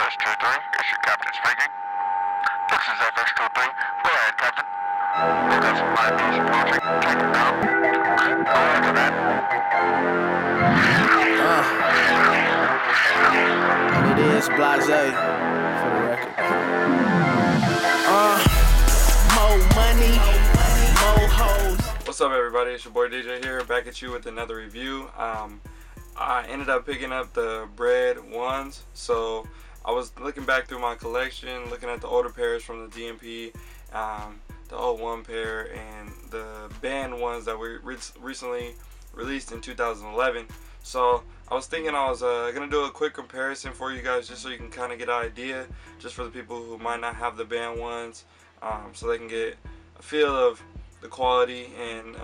FS23, it's your captain speaking. This is FS23. Go ahead, Captain. We've got some live news approaching. Take it down. Go after that. And it is blase for the record. More money, more hoes. What's up, everybody? It's your boy DJ here, back at you with another review. I ended up picking up the Bred ones, so I was looking back through my collection, looking at the older pairs from the DMP, the 01 pair, and the band ones that were recently released in 2011. So I was thinking I was gonna do a quick comparison for you guys, just so you can kind of get an idea, just for the people who might not have the band ones, so they can get a feel of the quality and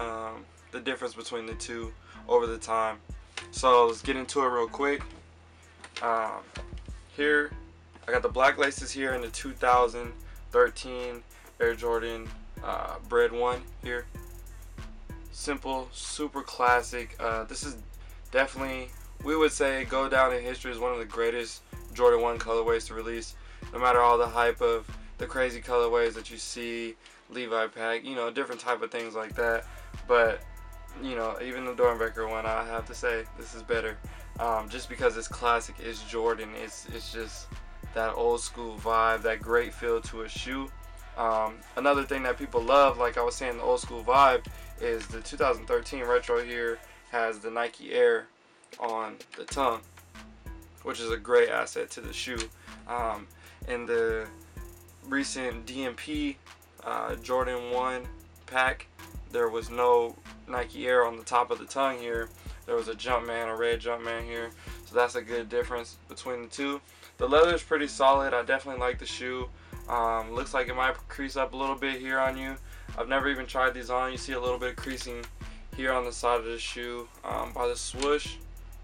the difference between the two over the time. So let's get into it real quick. Here I got the black laces here in the 2013 Air Jordan Bred 1 here. Simple, super classic. This is definitely, we would say, go down in history as one of the greatest Jordan 1 colorways to release. No matter all the hype of the crazy colorways that you see, Levi pack, you know, different type of things like that. But you know, even the Dornbecker one, I have to say this is better, just because it's classic, it's Jordan, it's just that old school vibe, that great feel to a shoe. Another thing that people love, like I was saying, the old school vibe, is the 2013 retro here has the Nike Air on the tongue, which is a great asset to the shoe. In the recent DMP Jordan 1 pack, there was no Nike Air on the top of the tongue here. There was a Jumpman, a red Jumpman here. So that's a good difference between the two. The leather is pretty solid. I definitely like the shoe. Looks like it might crease up a little bit here on you. I've never even tried these on. You see a little bit of creasing here on the side of the shoe by the swoosh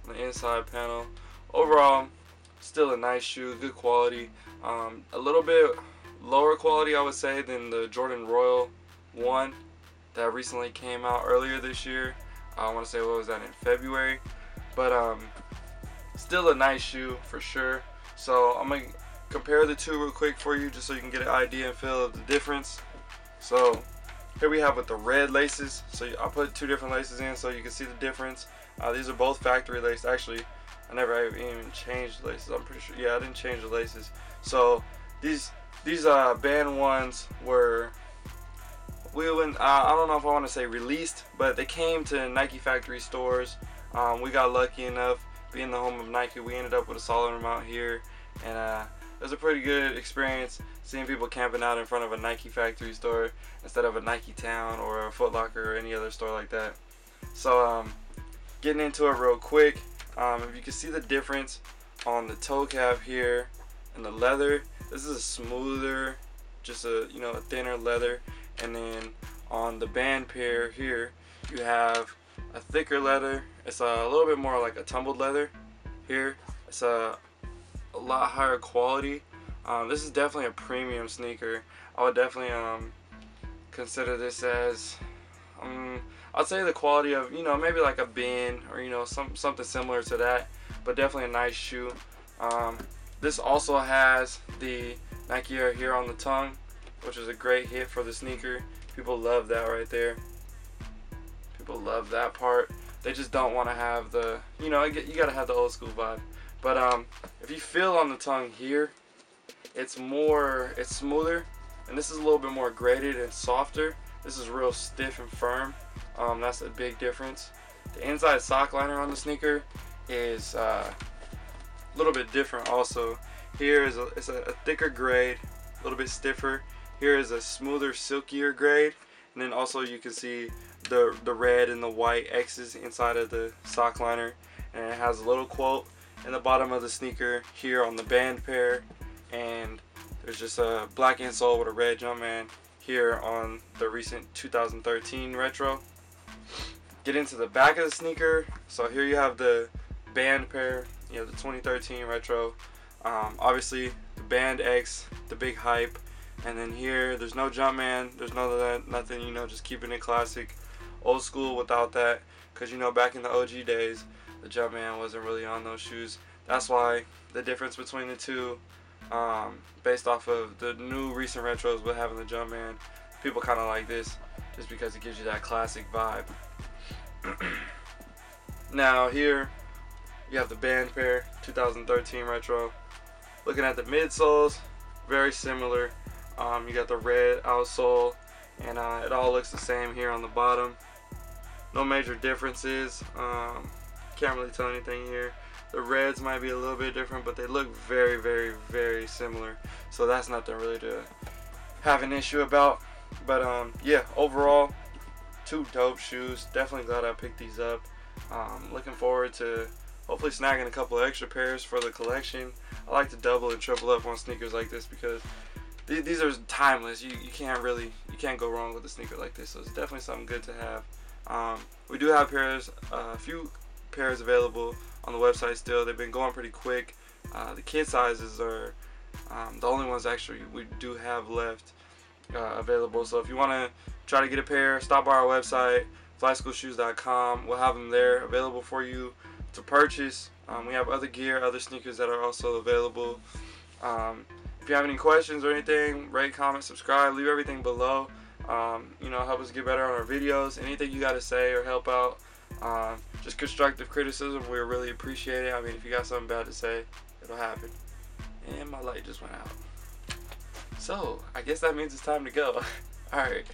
on the inside panel. Overall, still a nice shoe, good quality. A little bit lower quality, I would say, than the Jordan Royal 1 that recently came out earlier this year. I want to say, what was that, in February? But still a nice shoe for sure. So I'm gonna compare the two real quick for you, just so you can get an idea and feel of the difference. So here we have with the red laces. So I put two different laces in so you can see the difference. These are both factory laced. Actually, I never even changed the laces. I'm pretty sure. Yeah, I didn't change the laces. So these band ones were, I don't know if I want to say released, but they came to Nike factory stores. We got lucky enough, being the home of Nike, we ended up with a solid amount here, and it was a pretty good experience seeing people camping out in front of a Nike factory store instead of a Nike Town or a Foot Locker or any other store like that. So getting into it real quick, if you can see the difference on the toe cap here and the leather, this is a smoother, just a thinner leather. And then on the band pair here, you have a thicker leather. It's a little bit more like a tumbled leather here. It's a lot higher quality. This is definitely a premium sneaker. I would definitely consider this as, I'd say the quality of, maybe like a bin or something similar to that, but definitely a nice shoe. This also has the Nike Air here on the tongue, which is a great hit for the sneaker. People love that right there. People love that part. They just don't want to have the, you gotta have the old school vibe. But if you feel on the tongue here, it's smoother, and this is a little bit more graded and softer. This is real stiff and firm. That's a big difference. The inside sock liner on the sneaker is a little bit different also. Here is it's a thicker grade, a little bit stiffer. Here is a smoother, silkier grade, and then also you can see the red and the white X's inside of the sock liner, and it has a little quote in the bottom of the sneaker here on the band pair, and there's just a black insole with a red Jumpman here on the recent 2013 retro. Get into the back of the sneaker. So here you have the band pair, the 2013 retro. Obviously the band X, the big hype. And then here, there's no Jumpman, there's none of that, nothing, just keeping it classic, old school without that, because back in the OG days, the Jumpman wasn't really on those shoes. That's why the difference between the two based off of the new recent retros with having the Jumpman. People kind of like this just because it gives you that classic vibe. Now here you have the band pair 2013 retro. Looking at the midsoles, very similar. You got the red outsole, and it all looks the same here on the bottom. No major differences. Can't really tell anything here. The reds might be a little bit different, but they look very, very, very similar. So that's nothing really to have an issue about. But yeah, overall, two dope shoes. Definitely glad I picked these up. Looking forward to hopefully snagging a couple of extra pairs for the collection. I like to double and triple up on sneakers like this because these are timeless. You can't go wrong with a sneaker like this. So it's definitely something good to have. We do have a few pairs available on the website still. They've been going pretty quick. The kid sizes are the only ones actually we do have left available. So if you want to try to get a pair, stop by our website, flyschoolshoes.com. We'll have them there available for you to purchase. We have other gear, other sneakers that are also available. If you have any questions or anything, rate, comment, subscribe, leave everything below. Help us get better on our videos. Anything you got to say or help out, just constructive criticism, we really appreciate it. I mean, if you got something bad to say, it'll happen. And my light just went out. So, I guess that means it's time to go. Alright.